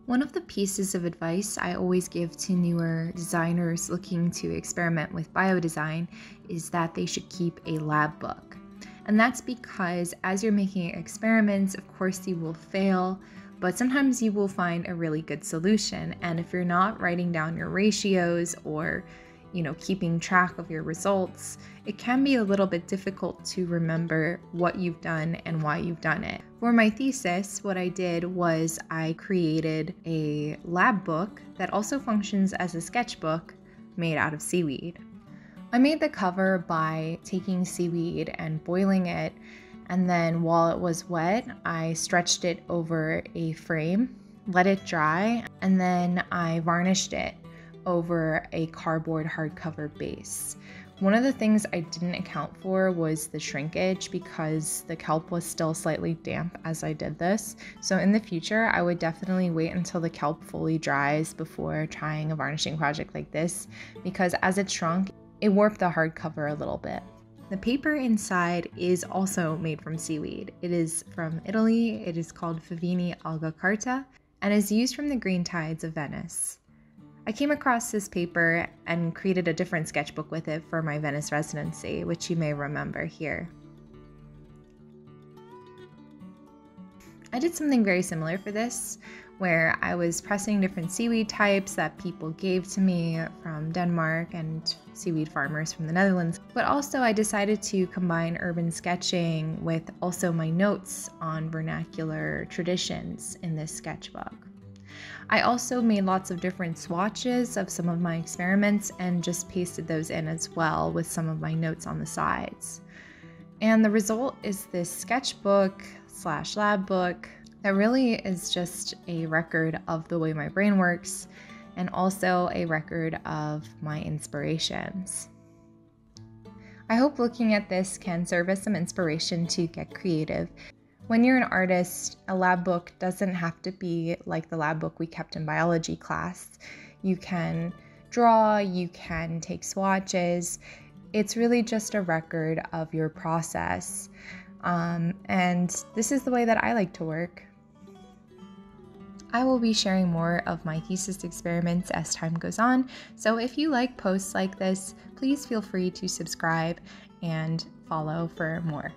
One of the pieces of advice I always give to newer designers looking to experiment with biodesign is that they should keep a lab book. And that's because as you're making experiments, of course you will fail, but sometimes you will find a really good solution. And if you're not writing down your ratios or keeping track of your results, it can be a little bit difficult to remember what you've done and why you've done it. For my thesis, what I did was I created a lab book that also functions as a sketchbook made out of seaweed. I made the cover by taking seaweed and boiling it, and then while it was wet, I stretched it over a frame, let it dry, and then I varnished it over a cardboard hardcover base. One of the things I didn't account for was the shrinkage because the kelp was still slightly damp as I did this. So in the future, I would definitely wait until the kelp fully dries before trying a varnishing project like this, because as it shrunk, it warped the hardcover a little bit. The paper inside is also made from seaweed. It is from Italy. It is called Favini Alga Carta and is used from the green tides of Venice. I came across this paper and created a different sketchbook with it for my Venice residency, which you may remember here. I did something very similar for this, where I was pressing different seaweed types that people gave to me from Denmark and seaweed farmers from the Netherlands. But also I decided to combine urban sketching with also my notes on vernacular traditions in this sketchbook. I also made lots of different swatches of some of my experiments and just pasted those in as well with some of my notes on the sides. And the result is this sketchbook / lab book that really is just a record of the way my brain works and also a record of my inspirations. I hope looking at this can serve as some inspiration to get creative. When you're an artist, a lab book doesn't have to be like the lab book we kept in biology class. You can draw, you can take swatches. It's really just a record of your process. And this is the way that I like to work. I will be sharing more of my thesis experiments as time goes on, so if you like posts like this, please feel free to subscribe and follow for more.